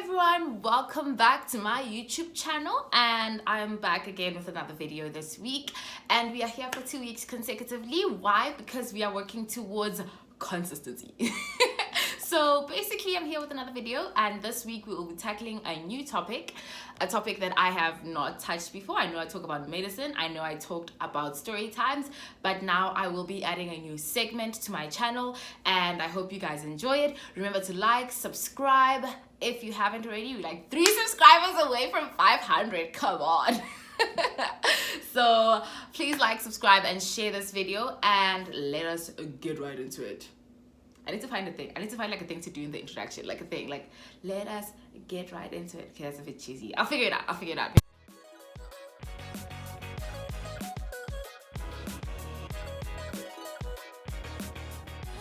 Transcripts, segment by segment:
everyone, welcome back to my YouTube channel, and I'm back again with another video this week, and we are here for 2 weeks consecutively. Why? Because we are working towards consistency. So basically I'm here with another video, and this week we will be tackling a new topic, a topic that I have not touched before. I know I talk about medicine, I know I talked about story times, but now I will be adding a new segment to my channel, and I hope you guys enjoy it. Remember to like, subscribe. If you haven't already, we're like 3 subscribers away from 500. Come on. So please like, subscribe, and share this video, and let us get right into it. I need to find a thing. I need to find like a thing to do in the introduction, like a thing, like let us get right into it. Okay, that's a bit cheesy. I'll figure it out. I'll figure it out.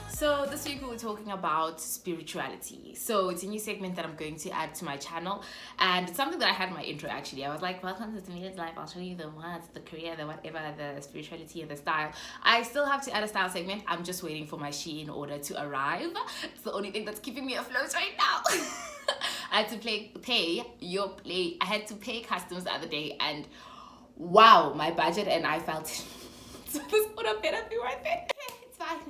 So this week we were talking about spirituality. So it's a new segment that I'm going to add to my channel, and it's something that I had in my intro actually. I was like, welcome to Tamila's life. I'll show you the what, the career, the whatever, the spirituality and the style. I still have to add a style segment. I'm just waiting for my Shein order to arrive. It's the only thing that's keeping me afloat right now. I had to I had to pay customs the other day, and wow, my budget and I felt it. So this order better be worth it.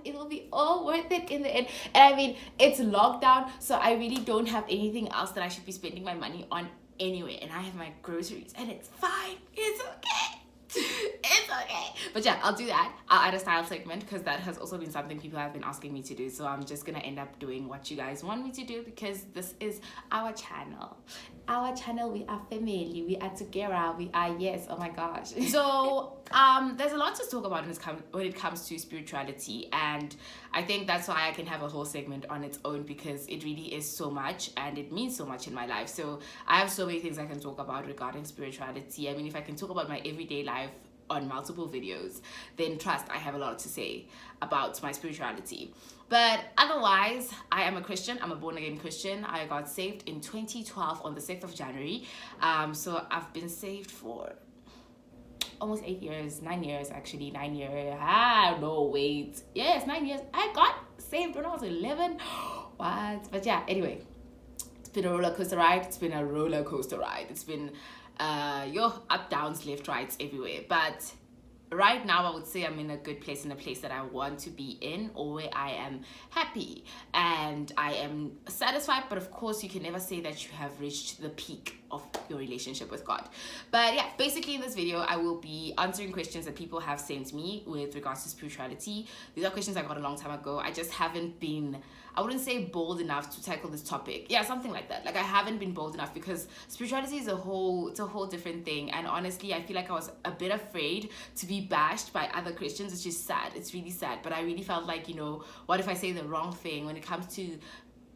It will be all worth it in the end. And I mean, it's lockdown, so I really don't have anything else that I should be spending my money on anyway, and I have my groceries, and it's fine. It's okay. It's okay. But yeah, I'll do that. I'll add a style segment because that has also been something people have been asking me to do, so I'm just gonna end up doing what you guys want me to do, because this is our channel. We are family, we are together, we are, yes, oh my gosh. So there's a lot to talk about when it comes to spirituality, and I think that's why I can have a whole segment on its own, because it really is so much and it means so much in my life. So I have so many things I can talk about regarding spirituality. I mean, if I can talk about my everyday life on multiple videos, then trust, I have a lot to say about my spirituality. But otherwise, I am a Christian. I'm a born-again Christian. I got saved in 2012 on the 6th of January. So I've been saved for almost 8 years, 9 years actually, 9 years. No, wait. Yes, 9 years. I got saved when I was 11. What? But yeah, anyway, it's been a roller coaster ride. It's been up, downs, left, rights, everywhere. But right now, I would say I'm in a good place, in a place that I want to be in, or where I am happy and I am satisfied. But of course, you can never say that you have reached the peak of your relationship with God. But yeah, basically in this video, I will be answering questions that people have sent me with regards to spirituality. These are questions I got a long time ago. I just haven't been, I wouldn't say bold enough to tackle this topic. Yeah, something like that. Like, I haven't been bold enough because spirituality is it's a whole different thing. And honestly, I feel like I was a bit afraid to be bashed by other Christians. It's just sad. It's really sad. But I really felt like, you know, what if I say the wrong thing when it comes to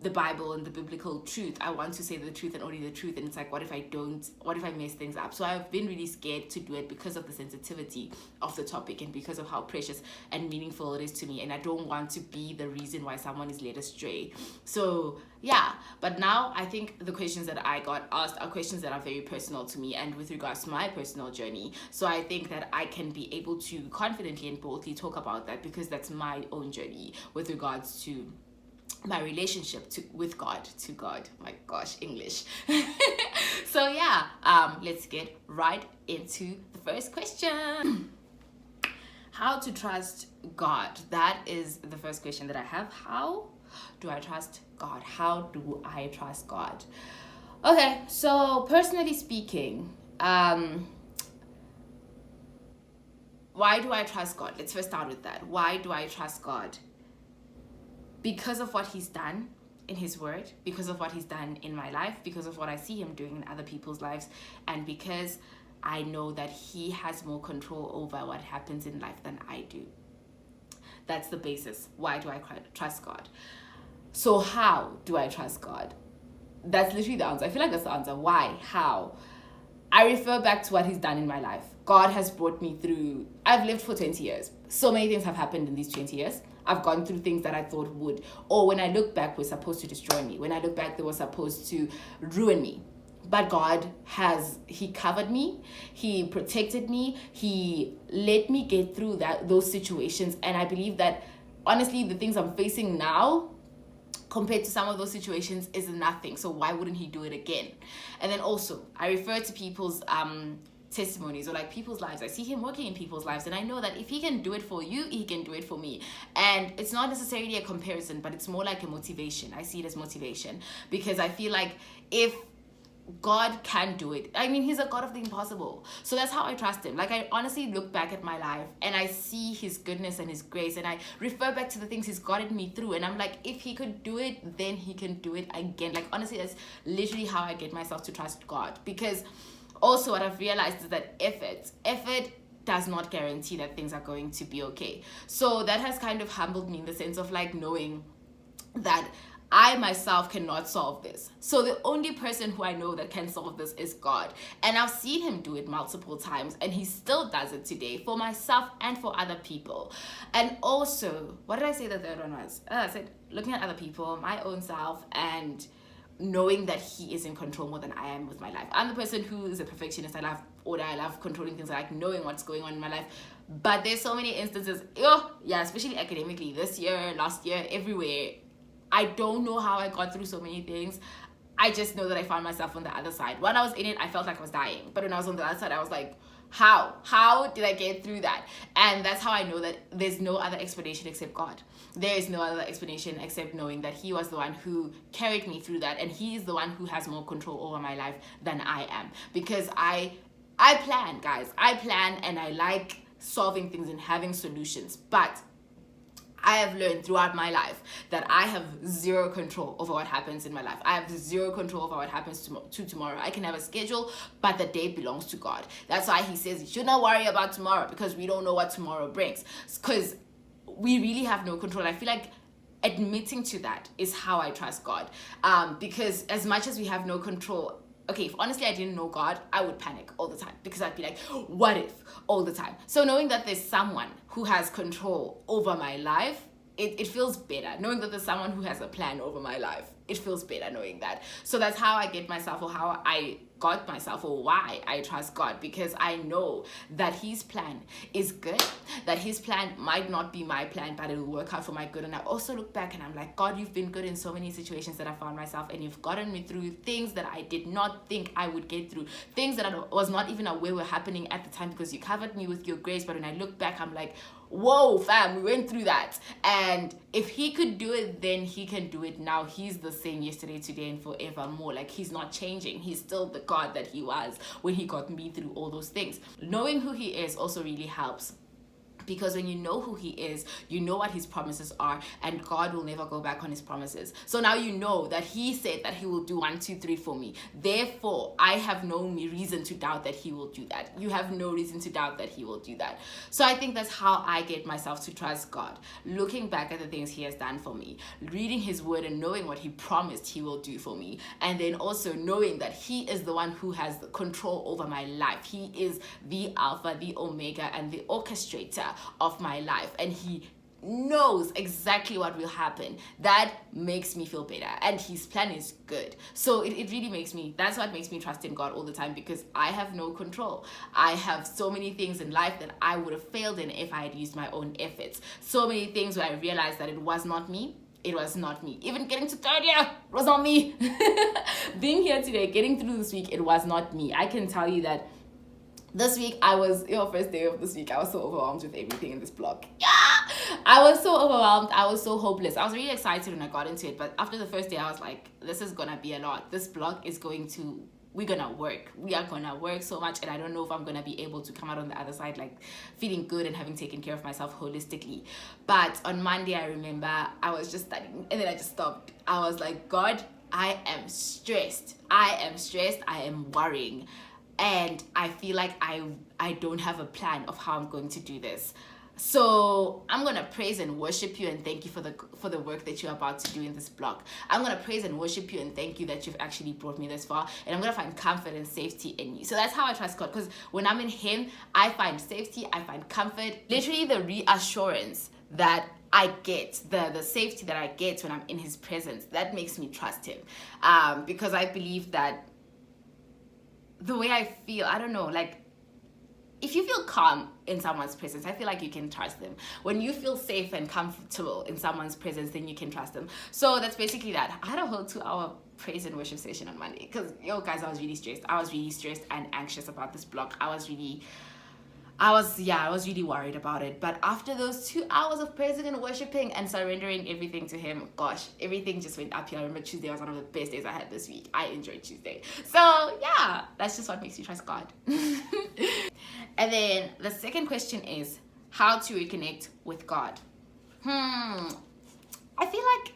the Bible and the biblical truth? I want to say the truth and only the truth, and it's like, what if I don't? What if I mess things up? So I've been really scared to do it because of the sensitivity of the topic and because of how precious and meaningful it is to me, and I don't want to be the reason why someone is led astray. So yeah, but now I think the questions that I got asked are questions that are very personal to me and with regards to my personal journey. So I think that I can be able to confidently and boldly talk about that, because that's my own journey with regards to my relationship with God. My gosh, English. So yeah, let's get right into the first question. How to trust God? That is the first question that I have. How do I trust God? How do I trust God? Okay, so personally speaking, why do I trust God? Let's first start with that. Why do I trust God? Because of what he's done in his word, because of what he's done in my life, because of what I see him doing in other people's lives, and because I know that he has more control over what happens in life than I do. That's the basis. Why do I trust God? So how do I trust God? That's literally the answer. I feel like that's the answer. Why? How? I refer back to what he's done in my life. God has brought me through, I've lived for 20 years. So many things have happened in these 20 years. I've gone through things that I thought would, or when I look back, were supposed to destroy me. When I look back, they were supposed to ruin me. But God he covered me, he protected me, he let me get through those situations. And I believe that, honestly, the things I'm facing now, compared to some of those situations is nothing. So why wouldn't he do it again? And then also I refer to people's testimonies or like people's lives. I see him working in people's lives, and I know that if he can do it for you, he can do it for me. And it's not necessarily a comparison, but it's more like a motivation. I see it as motivation, because I feel like if God can do it, I mean, he's a God of the impossible. So that's how I trust him. Like, I honestly look back at my life and I see his goodness and his grace, and I refer back to the things he's gotten me through, and I'm like, if he could do it, then he can do it again. Like, honestly, that's literally how I get myself to trust God. Because also what I've realized is that effort does not guarantee that things are going to be okay. So that has kind of humbled me in the sense of like knowing that I myself cannot solve this. So the only person who I know that can solve this is God. And I've seen him do it multiple times, and he still does it today for myself and for other people. And also, what did I say the third one was? I said looking at other people, my own self, and knowing that he is in control more than I am with my life. I'm the person who is a perfectionist. I love order. I love controlling things. I like knowing what's going on in my life. But there's so many instances, especially academically, this year, last year, everywhere. I don't know how I got through so many things. I just know that I found myself on the other side. When I was in it, I felt like I was dying. But when I was on the other side, I was like, how? How did I get through that? And that's how I know that there's no other explanation except God. There is no other explanation except knowing that he was the one who carried me through that. And he is the one who has more control over my life than I am. Because I plan, guys. I plan, and I like solving things and having solutions. But I have learned throughout my life that I have zero control over what happens in my life. I have zero control over what happens to tomorrow. I can have a schedule, but the day belongs to God. That's why he says you should not worry about tomorrow, because we don't know what tomorrow brings. Because we really have no control. I feel like admitting to that is how I trust God. Because as much as we have no control, okay, if honestly I didn't know God, I would panic all the time, because I'd be like, what if, all the time. So knowing that there's someone who has control over my life, it feels better. Knowing that there's someone who has a plan over my life, it feels better knowing that. So that's how I get myself, or how I got myself, or why I trust God, because I know that his plan is good, that his plan might not be my plan, but it will work out for my good. And I also look back and I'm like, God, you've been good in so many situations that I found myself, and you've gotten me through things that I did not think I would get through, things that I was not even aware were happening at the time, because you covered me with your grace. But when I look back, I'm like, whoa, fam, we went through that. And if he could do it then, he can do it now. He's the same yesterday, today, and forevermore. Like, he's not changing. He's still the God that he was when he got me through all those things. Knowing who he is also really helps, because when you know who he is, you know what his promises are, and God will never go back on his promises. So now you know that he said that he will do 1, 2, 3 for me. Therefore, I have no reason to doubt that he will do that. You have no reason to doubt that he will do that. So I think that's how I get myself to trust God. Looking back at the things he has done for me, reading his word and knowing what he promised he will do for me, and then also knowing that he is the one who has the control over my life. He is the Alpha, the Omega, and the orchestrator of my life, and he knows exactly what will happen. That makes me feel better, and his plan is good. So it really makes me, that's what makes me trust in God all the time, because I have no control. I have so many things in life that I would have failed in if I had used my own efforts. So many things where I realized that it was not me. It was not me. Even getting to third year, it was not me. Being here today, getting through this week, it was not me. I can tell you that this week, first day of this week, I was so overwhelmed with everything in this blog. Yeah! I was so overwhelmed. I was so hopeless. I was really excited when I got into it. But after the first day, I was like, this is going to be a lot. This blog is we're going to work. We are going to work so much. And I don't know if I'm going to be able to come out on the other side, like feeling good and having taken care of myself holistically. But on Monday, I remember I was just studying, and then I just stopped. I was like, God, I am stressed. I am worrying. And I feel like I don't have a plan of how I'm going to do this. So I'm going to praise and worship you and thank you for the work that you're about to do in this blog. I'm going to praise and worship you and thank you that you've actually brought me this far. And I'm going to find comfort and safety in you. So that's how I trust God. Because when I'm in him, I find safety, I find comfort. Literally the reassurance that I get, the safety that I get when I'm in his presence, that makes me trust him. Because I believe that the way I feel, I don't know, like, if you feel calm in someone's presence, I feel like you can trust them. When you feel safe and comfortable in someone's presence, then you can trust them. So that's basically that. I had a whole 2-hour praise and worship session on Monday because, yo, guys, I was really stressed. I was really stressed and anxious about this block. I was really worried about it. But after those 2 hours of praising and worshiping and surrendering everything to him, gosh, everything just went up here. I remember Tuesday was one of the best days I had this week. I enjoyed Tuesday. So yeah, that's just what makes you trust God. And then the second question is how to reconnect with God. I feel like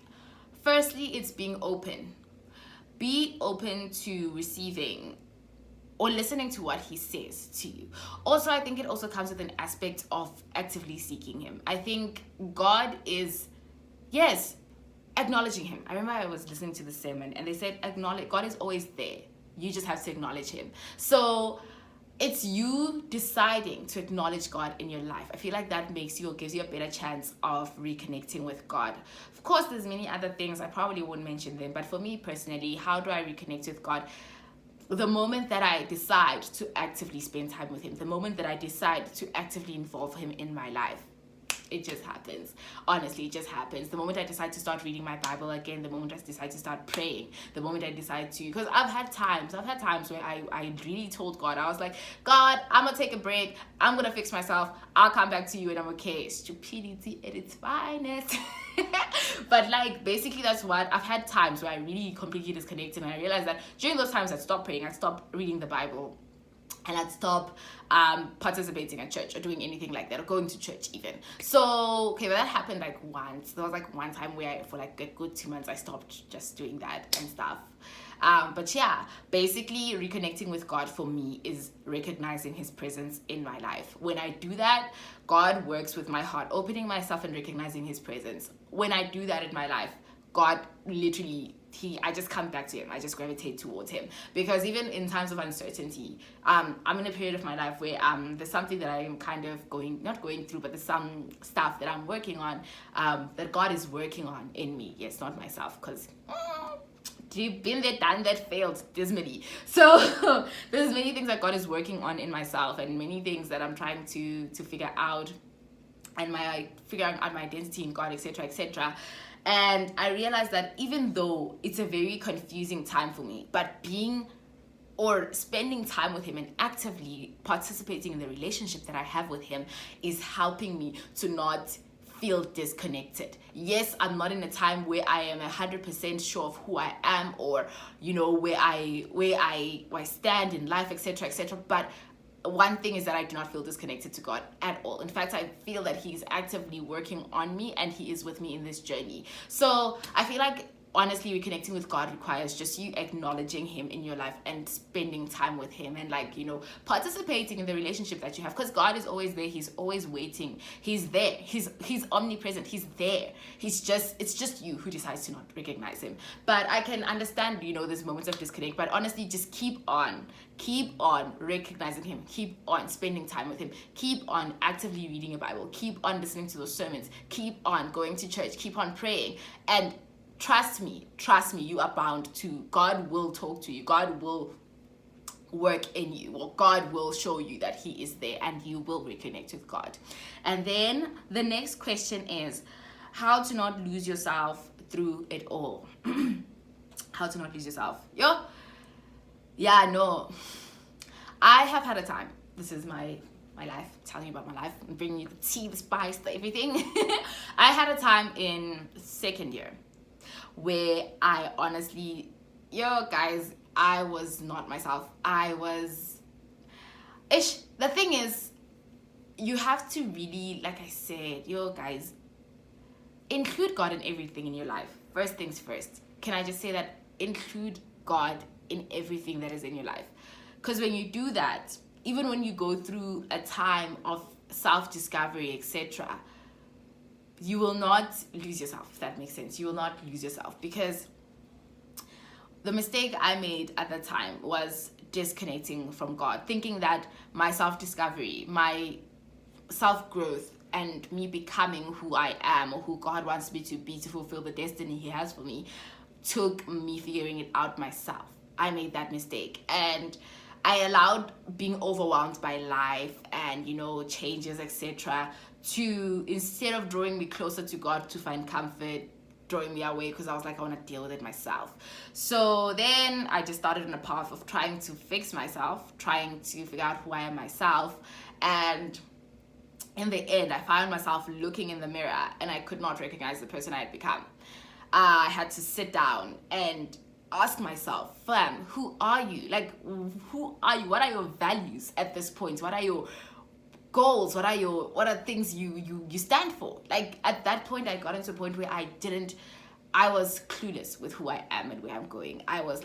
firstly, it's being open. Be open to receiving or listening to what he says to you. Also, I think it also comes with an aspect of actively seeking him. I think God is, yes, acknowledging him. I remember I was listening to the sermon and they said, acknowledge, God is always there. You just have to acknowledge him. So it's you deciding to acknowledge God in your life. I feel like that makes you or gives you a better chance of reconnecting with God. Of course, there's many other things. I probably won't mention them. But for me personally, how do I reconnect with God? The moment that I decide to actively spend time with him, the moment that I decide to actively involve him in my life, it just happens. Honestly, it just happens. The moment I decide to start reading my Bible again, the moment I decide to start praying, the moment I decide to, because I've had times where I really told God, I was like, God, I'm gonna take a break, I'm gonna fix myself, I'll come back to you and I'm okay. Stupidity at its finest. But like basically that's what I've had times where I really completely disconnected, and I realized that during those times I'd stop praying, I'd stop reading the Bible, and I'd stop participating at church or doing anything like that, or going to church even. So okay, but that happened like once. There was like one time where for like a good 2 months I stopped just doing that and stuff. But yeah, basically reconnecting with God for me is recognizing his presence in my life. When I do that, God works with my heart, opening myself and recognizing his presence. When I do that in my life, God literally, I just come back to him. I just gravitate towards him. Because even in times of uncertainty, I'm in a period of my life where there's something that I am kind of not going through, but there's some stuff that I'm working on, that God is working on in me. Yes, not myself, because you've been there, done that, failed dismally. So there's many things that God is working on in myself, and many things that I'm trying to figure out, and figuring out my identity in God, etc., etc. And I realized that even though it's a very confusing time for me, but being or spending time with him and actively participating in the relationship that I have with him is helping me to not feel disconnected. Yes, I'm not in a time where I am 100% sure of who I am, or where I stand in life, etc., etc. But one thing is that I do not feel disconnected to God at all. In fact, I feel that he's actively working on me and he is with me in this journey. So I feel like honestly reconnecting with God requires just you acknowledging him in your life and spending time with him, and participating in the relationship that you have, because God is always there. He's always waiting. He's there. He's omnipresent. He's there. It's just you who decides to not recognize him. But I can understand there's moments of disconnect, but honestly just keep on recognizing him, keep on spending time with him, keep on actively reading your Bible, keep on listening to those sermons, keep on going to church, keep on praying, and trust me, you are bound to. God will talk to you. God will work in you. Or God will show you that he is there, and you will reconnect with God. And then the next question is how to not lose yourself through it all. How to not lose yourself. Yeah, no. I have had a time. This is my life, telling you about my life, and bringing you the tea, the spice, the everything. I had a time in second year where I honestly, guys, I was not myself. The thing is, you have to really, like I said, guys, include God in everything in your life. First things first. Can I just say that? Include God in everything that is in your life. Because when you do that, even when you go through a time of self-discovery, etc., you will not lose yourself, if that makes sense. You will not lose yourself, because the mistake I made at the time was disconnecting from God, thinking that my self-discovery, my self-growth, and me becoming who I am, or who God wants me to be to fulfill the destiny he has for me, took me figuring it out myself. I made that mistake, and I allowed being overwhelmed by life and, changes, etc., to, instead of drawing me closer to God to find comfort, drawing me away, because I was like, I want to deal with it myself. So then I just started on a path of trying to fix myself, trying to figure out who I am myself. And in the end, I found myself looking in the mirror and I could not recognize the person I had become. I had to sit down and ask myself, fam, who are you? Like, who are you? What are your values at this point? What are your goals? What are things you stand for? Like, at that point, I got into a point where I was clueless with who I am and where I'm going. I was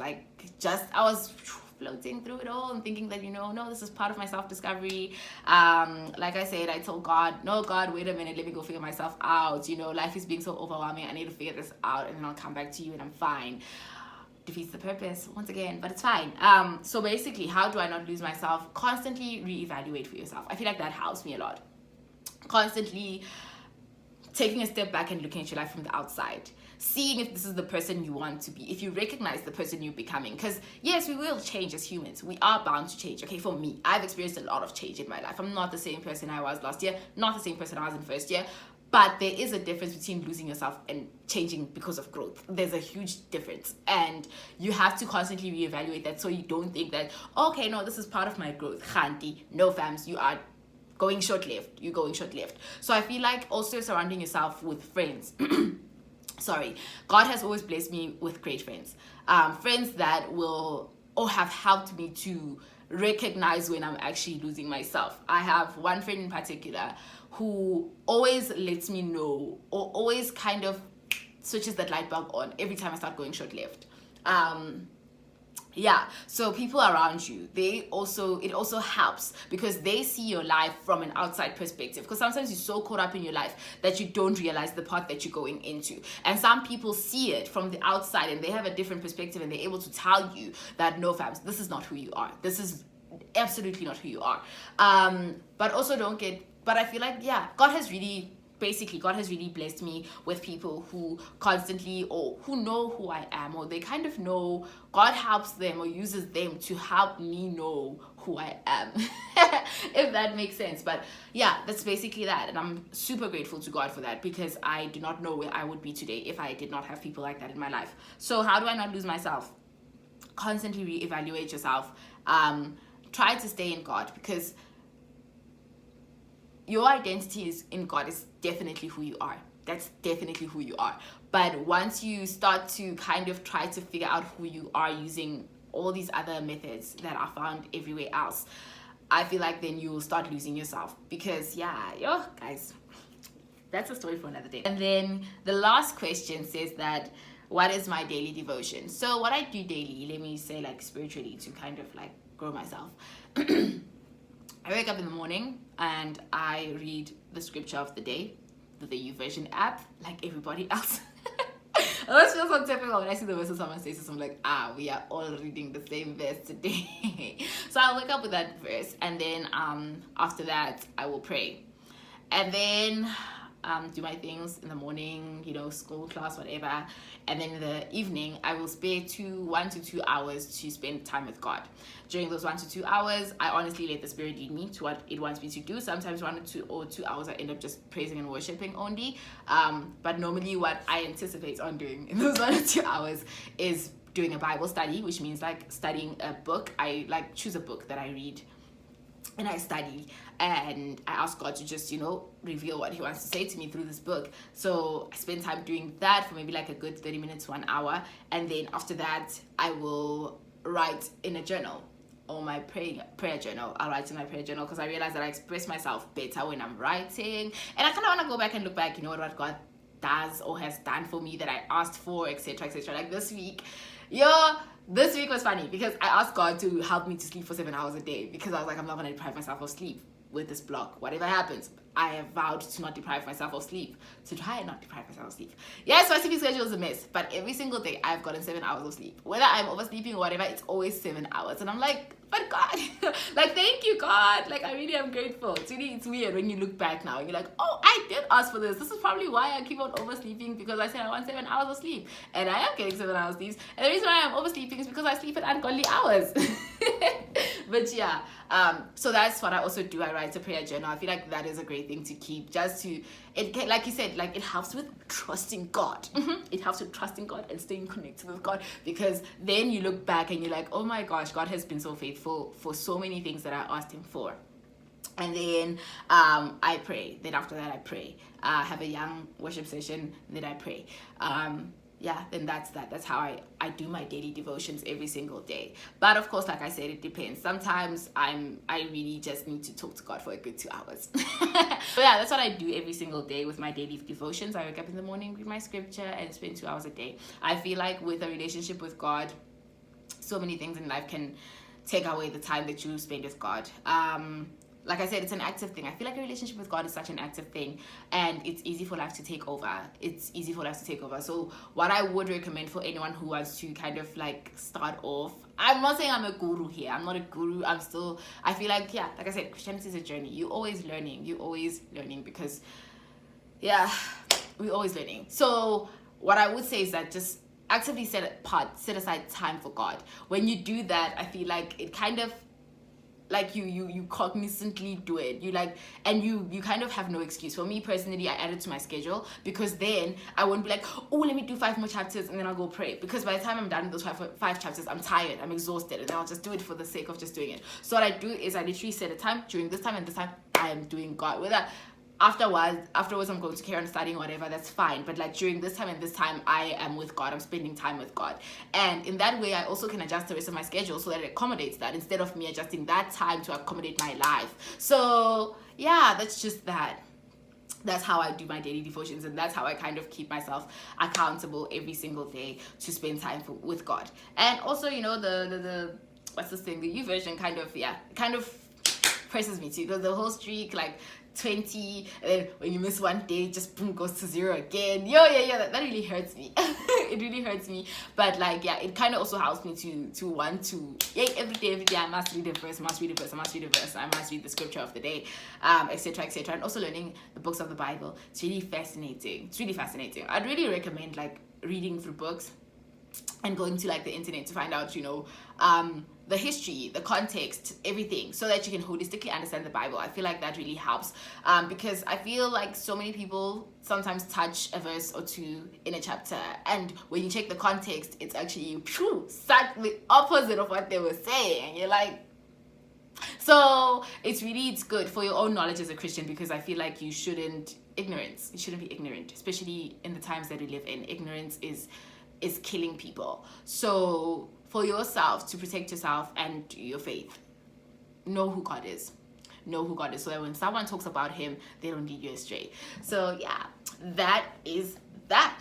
floating through it all and thinking that, no, this is part of my self-discovery. Like I said, I told God, no, God, wait a minute, let me go figure myself out. Life is being so overwhelming. I need to figure this out, and then I'll come back to you and I'm fine. Defeats the purpose once again, but it's fine. So basically, how do I not lose myself? Constantly reevaluate for yourself. I feel like that helps me a lot. Constantly taking a step back and looking at your life from the outside, seeing if this is the person you want to be, if you recognize the person you're becoming. Because yes, we will change as humans. We are bound to change. Okay, for me, I've experienced a lot of change in my life. I'm not the same person I was last year, not the same person I was in first year. But there is a difference between losing yourself and changing because of growth. There's a huge difference. And you have to constantly reevaluate that, so you don't think that, okay, no, this is part of my growth. Khanti, no fams, you are going short-lived. You're going short-lived. So I feel like also surrounding yourself with friends. Sorry. God has always blessed me with great friends. Friends that will or have helped me to recognize when I'm actually losing myself. I have one friend in particular who always lets me know, or always kind of switches that light bulb on every time I start going short-lived. So people around you, it also helps because they see your life from an outside perspective, because sometimes you're so caught up in your life that you don't realize the path that you're going into, and some people see it from the outside and they have a different perspective and they're able to tell you that, no fams, this is not who you are, this is absolutely not who you are. But I feel like, God has really blessed me with people who constantly, or who know who I am, or they kind of know. God helps them or uses them to help me know who I am, if that makes sense. But that's basically that, and I'm super grateful to God for that, because I do not know where I would be today if I did not have people like that in my life. So how do I not lose myself? Constantly reevaluate yourself. Try to stay in God, because your identity is in God is definitely who you are. That's definitely who you are. But once you start to kind of try to figure out who you are using all these other methods that are found everywhere else, I feel like then you will start losing yourself. Because guys, that's a story for another day. And then the last question says that, what is my daily devotion? So what I do daily, let me say, like, spiritually, to kind of like grow myself. I wake up in the morning and I read the scripture of the day, the YouVersion app, like everybody else. I always feel so typical when I see the verse of someone says this. I'm like, we are all reading the same verse today. So I'll wake up with that verse, and then after that I will pray, and then do my things in the morning, school, class, whatever. And then in the evening, I will spare 1 to 2 hours to spend time with God. During those 1 to 2 hours, I honestly let the Spirit lead me to what it wants me to do. Sometimes 1 or 2 hours, I end up just praising and worshiping only. But normally what I anticipate on doing in those 1 or 2 hours is doing a Bible study, which means like studying a book. I like choose a book that I read and I study, and I ask God to just, reveal what he wants to say to me through this book. So I spend time doing that for maybe like a good 30 minutes to 1 hour. And then after that, I will write in a journal, or my prayer journal. I'll write in my prayer journal, because I realize that I express myself better when I'm writing. And I kind of want to go back and look back, what God does or has done for me that I asked for, etc., etc. Like this week, this week was funny because I asked God to help me to sleep for 7 hours a day, because I was like, I'm not going to deprive myself of sleep with this block. Whatever happens, I have vowed to not deprive myself of sleep, to try and not deprive myself of sleep. Yes, my sleeping schedule is a mess, but every single day I've gotten 7 hours of sleep. Whether I'm oversleeping or whatever, it's always 7 hours. And I'm like, but God, like, thank you, God. Like, I really am grateful. It's weird when you look back now and you're like, oh, I did ask for this. This is probably why I keep on oversleeping, because I said I want 7 hours of sleep. And I am getting 7 hours of sleep. And the reason why I'm oversleeping is because I sleep at ungodly hours. But yeah, so that's what I also do. I write a prayer journal. I feel like that is a great thing to keep, just to, like you said, like it helps with trusting God. It helps with trusting God and staying connected with God, because then you look back and you're like, oh my gosh, God has been so faithful for so many things that I asked him for. And then I pray. Then after that I pray, have a young worship session, then I pray. Yeah, then that's how I do my daily devotions every single day. But of course, like I said, it depends. Sometimes I really just need to talk to God for a good 2 hours. But yeah, that's what I do every single day with my daily devotions. I wake up in the morning, read my scripture, and spend 2 hours a day. I feel like with a relationship with God, so many things in life can take away the time that you spend with God. Like I said, it's an active thing. I feel like a relationship with God is such an active thing, and it's easy for life to take over. It's easy for life to take over. So what I would recommend for anyone who wants to kind of like start off, I'm not saying I'm a guru here. I'm not a guru. I feel like, yeah, like I said, Christianity is a journey. You're always learning because, yeah, we're always learning. So what I would say is that just actively set aside time for God. When you do that, I feel like it kind of, like you cognizantly do it, you like, and you kind of have no excuse. For me personally, I add it to my schedule, because then I won't be like, oh, let me do 5 more chapters and then I'll go pray, because by the time I'm done with those five chapters, I'm tired, I'm exhausted, and then I'll just do it for the sake of just doing it. So what I do is I literally set a time, during this time and this time I am doing God. Whether afterwards I'm going to carry on studying or whatever, that's fine, but like during this time and this time I am with God, I'm spending time with God. And in that way I also can adjust the rest of my schedule so that it accommodates that, instead of me adjusting that time to accommodate my life. So yeah, that's just that. That's how I do my daily devotions, and that's how I kind of keep myself accountable every single day to spend time with God. And also, you know, the what's this thing, the YouVersion kind of presses me too, because the whole streak, like 20, and then when you miss one day, just boom, goes to 0 again. That really hurts me. It really hurts me. But like, yeah, it kind of also helps me to want to, every day I must read a verse, I must read the scripture of the day, etc. And also learning the books of the Bible. It's really fascinating. I'd really recommend like reading through books and going to like the internet to find out, you know, the history, the context, everything, so that you can holistically understand the Bible. I feel like that really helps, because I feel like so many people sometimes touch a verse or two in a chapter, and when you check the context, it's actually such the opposite of what they were saying, and you're like, so it's good for your own knowledge as a Christian, because I feel like you shouldn't be ignorant, especially in the times that we live in. Ignorance is killing people. So for yourself, to protect yourself and your faith, know who God is, so that when someone talks about him, they don't lead you astray. So yeah, that is that.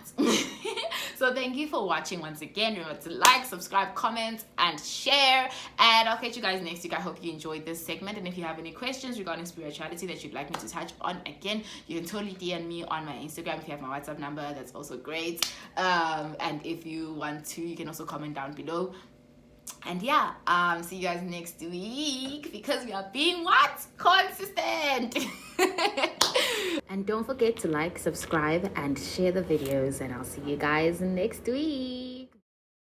So thank you for watching once again. Remember to like, subscribe, comment, and share, and I'll catch you guys next week. I hope you enjoyed this segment, and if you have any questions regarding spirituality that you'd like me to touch on again, you can totally DM me on my Instagram. If you have my WhatsApp number, that's also great. And if you want to, you can also comment down below. And yeah, see you guys next week, because we are being consistent. And don't forget to like, subscribe, and share the videos, and I'll see you guys next week.